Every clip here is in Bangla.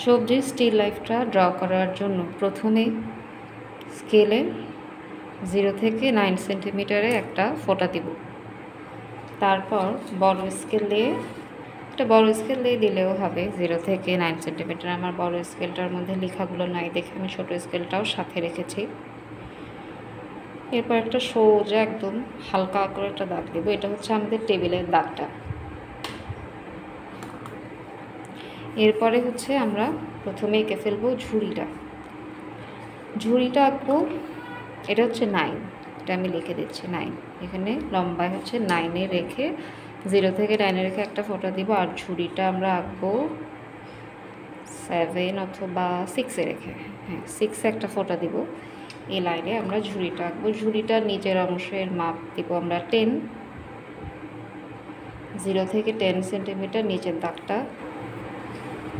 সবজির স্টিল লাইফটা ড্র করার জন্য প্রথমে স্কেলে 0 থেকে 9 সেন্টিমিটারে একটা ফোঁটা দিব। তারপর বড় স্কেল দিয়ে দিলেও হবে 0 থেকে 9 সেন্টিমিটার। আমার বড় স্কেলটার মধ্যে লেখাগুলো নাই দেখে আমি ছোট স্কেলটাও সাথে রেখেছি। এরপর একটা সোজা একদম হালকা করে একটা দাগ দেবো। এটা হচ্ছে আমাদের টেবিলের দাগটা। এরপরে হচ্ছে আমরা প্রথমে এঁকে ফেলবো ঝুড়িটা আঁকবো। এটা হচ্ছে 9, এটা আমি লিখে দিচ্ছি 9। এখানে লম্বায় হচ্ছে 9-এ রেখে 0 থেকে 9-এ রেখে একটা ফোঁটা দিব। আর ঝুড়িটা আমরা আঁকবো 7 অথবা 6-এ রেখে, হ্যাঁ 6-এ একটা ফোঁটা দিব। এই লাইনে আমরা ঝুড়িটা আঁকবো। ঝুড়িটার নিচের অংশের মাপ দিব আমরা 10, 0 থেকে 10 সেন্টিমিটার নিচের দাগটা।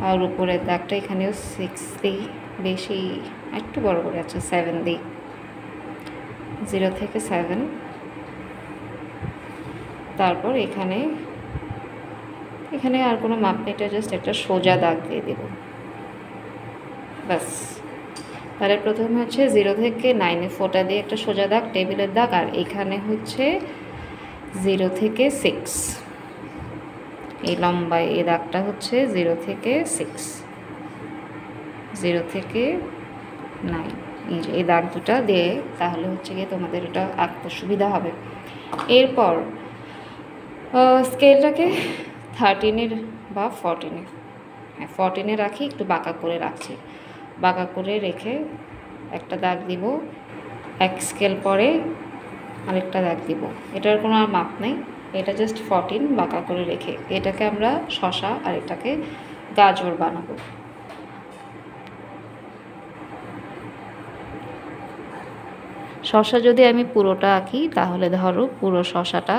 আর উপরের দাগটা এখানেও 6 দিই, বেশি একটু বড় করে, আচ্ছা 7 দিই, 0 থেকে 7। তারপর এখানে আর কোনো মাপ নেই, এটা জাস্ট একটা সোজা দাগ দিয়ে দেব, ব্যাস। তাহলে প্রথমে হচ্ছে 0 থেকে 9-এ ফোঁটা দিয়ে একটা সোজা দাগ, টেবিলের দাগ। আর এখানে হচ্ছে 0 থেকে 6, এই লম্বায় এই দাগটা হচ্ছে 0 থেকে 6, 0 থেকে 9, এই দাগ দুটা দিয়ে তাহলে হচ্ছে গিয়ে তোমাদের এটা আঁকতে সুবিধা হবে। এরপর স্কেলটাকে 13-এর বা 14-এ, হ্যাঁ 14-এ রাখি, একটু বাঁকা করে রাখছি। বাঁকা করে রেখে একটা দাগ দিব, এক স্কেল পরে আরেকটা দাগ দিব। এটার কোনো আর মাপ নেই, এটা জাস্ট 14 বাঁকা করে রেখে এটাকে আমরা শসা আর এটাকে গাজর বানাবো। শসা যদি আমি পুরোটা আঁকি তাহলে ধরো পুরো শসাটা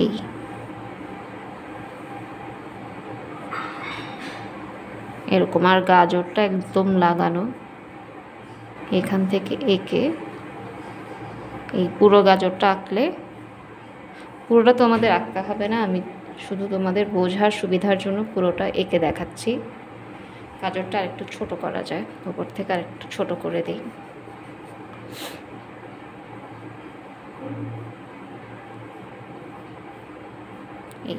এই এরকম, আর গাজরটা একদম লাগানো এখান থেকে এঁকে এই পুরো গাজরটা আঁকলে, পুরোটা তোমাদের আঁকতে হবে না, আমি শুধু তোমাদের বোঝার সুবিধার জন্য পুরোটা এঁকে দেখাচ্ছি। গাজরটা আরেকটু ছোট করা যায়, উপর থেকে আরেকটু ছোট করে দিই। এই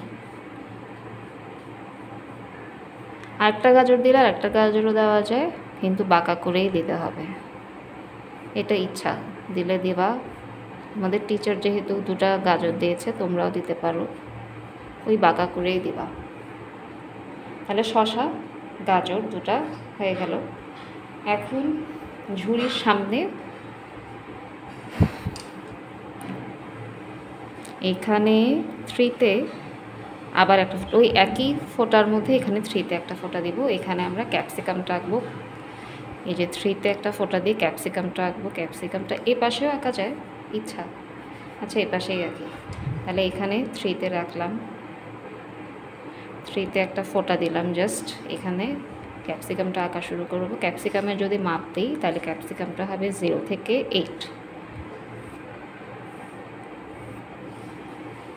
আরেকটা গাজর দিলে আর একটা গাজরও দেওয়া যায়, কিন্তু বাঁকা করেই দিতে হবে, এটা ইচ্ছা, দিলে দিবা। আমাদের টিচার যেহেতু দুটা গাজর দিয়েছে, তোমরাও দিতে পারো, ওই বাঁকা করেই দিবা। তাহলে শসা গাজর দুটা হয়ে গেল। এখন ঝুড়ির সামনে এখানে 3-তে আবার একটা, ওই একই ফোঁটার মধ্যে এখানে 3-তে একটা ফোঁটা দিব। এখানে আমরা ক্যাপসিকামটা আঁকবো। এই যে 3-তে একটা ফোঁটা দিয়ে ক্যাপসিকামটা আঁকবো। ক্যাপসিকামটা এ পাশেও আঁকা যায় ইচ্ছা, আচ্ছা এ পাশেই আঁকি। তাহলে এখানে 3-তে রাখলাম, 3-তে একটা ফোঁটা দিলাম জাস্ট। এখানে ক্যাপসিকামটা আঁকা শুরু করব। ক্যাপসিকামের যদি মাপ দিই তাহলে ক্যাপসিকামটা হবে 0 থেকে 8,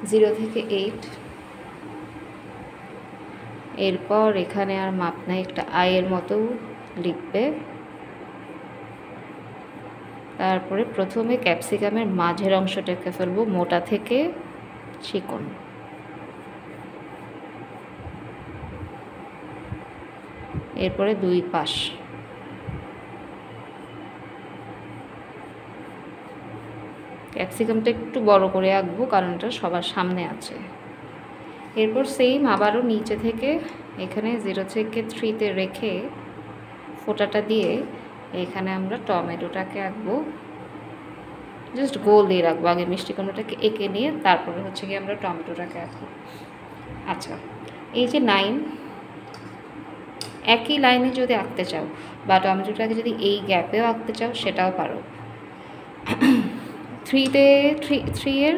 0 থেকে 8। এরপর এখানে আর মাপ নাই, একটা আয়ের মতো লিখবে। তারপরে প্রথমে ক্যাপসিকামের মাঝের অংশটাকে ফেলবো, মোটা থেকে চিকন। এরপরে দুই পাশ, ক্যাপসিকামটা একটু বড় করে আঁকবো কারণ এটা সবার সামনে আছে। এরপর সেম আবারও নিচে থেকে এখানে 0 থেকে 3-তে রেখে ফোঁটাটা দিয়ে এখানে আমরা টমেটোটাকে আঁকবো, জাস্ট গোল দিয়ে রাখবো। আগে মিষ্টি কুমড়োটাকে এঁকে নিয়ে তারপরে হচ্ছে কি আমরা টমেটোটাকে আঁকবো। আচ্ছা, এই যে 9, একই লাইনে যদি আঁকতে চাও বা টমেটোটাকে যদি এই গ্যাপেও আঁকতে চাও সেটাও পারো। 3-এর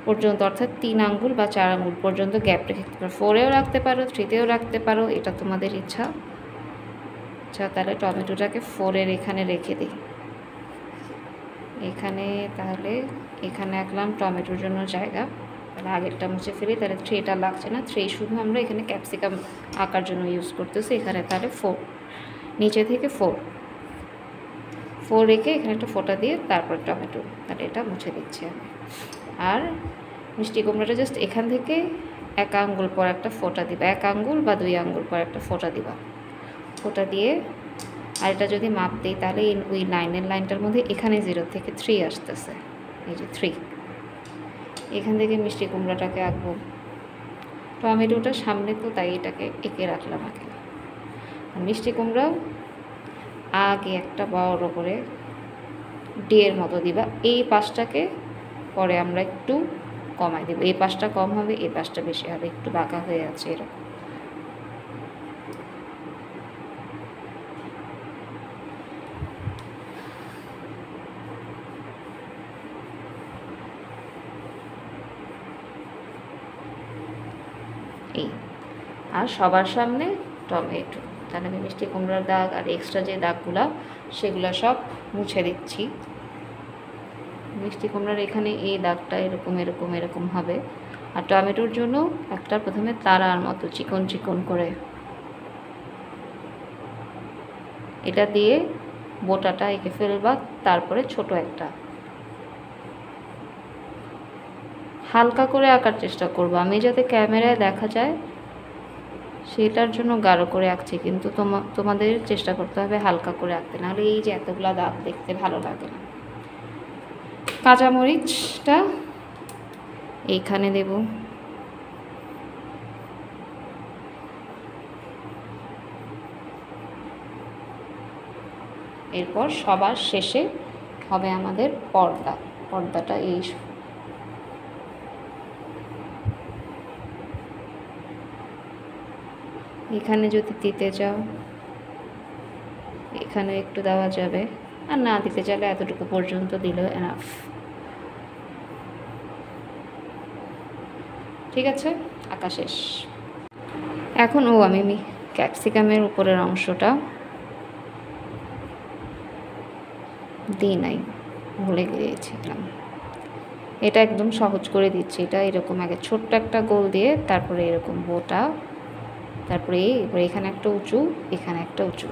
পর্যন্ত, অর্থাৎ 3 আঙ্গুল বা 4 আঙ্গুল পর্যন্ত গ্যাপ রেখে 4-এও রাখতে পারো, 3-তেও রাখতে পারো, এটা তোমাদের ইচ্ছা। আচ্ছা, তাহলে টমেটোটাকে 4-এর এখানে রেখে দিই। এখানে তাহলে এখানে আঁকলাম টমেটোর জন্য জায়গা। তাহলে আগেরটা মুছে ফেলি, তাহলে 3টা লাগছে না। 3 শুধু আমরা এখানে ক্যাপসিকাম আঁকার জন্য ইউজ করতেছি। এখানে তাহলে 4, নিচে থেকে 4 রেখে এখানে একটা ফোঁটা দিয়ে তারপর টমেটো, তাহলে এটা মুছে দিচ্ছি আমি। আর মিষ্টি কুমড়াটা জাস্ট এখান থেকে 1 আঙ্গুল পর একটা ফোঁটা দিবা, 1 আঙ্গুল বা 2 আঙ্গুল পর একটা ফোঁটা দিবা। ফোঁটা দিয়ে আর এটা যদি মাপ দিই তাহলে ওই লাইনটার মধ্যে এখানে 0 থেকে 3 আসতেছে, এই যে 3, এখান থেকে মিষ্টি কুমড়াটাকে আঁকবো। টমেটোটা সামনে তো তাই এটাকে এঁকে রাখলাম আগে। আর মিষ্টি কুমড়া আগে একটা বড় করে ডিয়ের মতো দিবা। এই পাশটাকে পরে আমরা একটু কমাই দেব, এই পাশটা কম হবে, এই পাশটা বেশি হবে, একটু বাঁকা হয়ে আছে এরকম। এই আর সবার সামনে টমেটো, তাহলে আমি মিষ্টি কুমড়ার দাগ আর এক্সট্রা যে দাগগুলো সেগুলো সব মুছে দিচ্ছি। মিষ্টি কুমড়ার এখানে এই দাগটা এরকম এরকম এরকম হবে। আর টমেটোর জন্য একটা প্রথমে তারার মতো চিকন চিকন করে এটা দিয়ে বোটাটা এঁকে ফেলবা, তারপরে ছোট একটা হালকা করে আঁকার চেষ্টা করবো আমি, যাতে ক্যামেরায় দেখা যায় সেটার জন্য গাঢ় করে আঁকছি, কিন্তু তোমাদের চেষ্টা করতে হবে হালকা করে আঁকতে, নাহলে এই যে এতগুলা দাগ দেখতে ভালো লাগে না। কাঁচামরিচটা এইখানে দেব, এরপর সবার শেষে হবে আমাদের পর্দাটা এই এখানে যদি দিতে চাও এখানে একটু দেওয়া যাবে, আর না দিতে চাইলে এতটুকু পর্যন্ত দিলেও এনাফ। ঠিক আছে, আঁকা শেষ। এখন আমি ক্যাপসিকামের উপরের অংশটা দিই নাই, ভুলে গিয়েছিলাম। এটা একদম সহজ করে দিচ্ছি। এটা এরকম আগে ছোট্ট একটা গোল দিয়ে তারপরে এরকম বোটা, তারপরে এখানে একটা উঁচু, এখানে একটা উঁচু।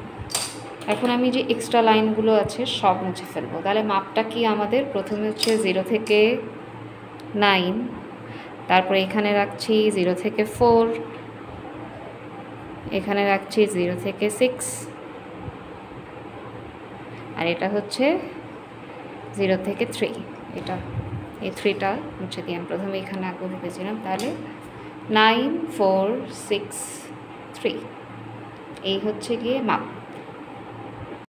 এখন আমি যে এক্সট্রা লাইনগুলো আছে সব মুছে ফেলবো। তাহলে মাপটা কি আমাদের? প্রথমে হচ্ছে 0 থেকে 9, তারপরে এখানে রাখছি 0 থেকে 4, এখানে রাখছি 0 থেকে 6, আর এটা হচ্ছে 0 থেকে 3। এই 3টা মুছে দিয়ে আমি প্রথমে এখানে আঁকবো ভেবেছিলাম। তাহলে 9, 4, 6, 3 এই হচ্ছে গিয়ে মাপ।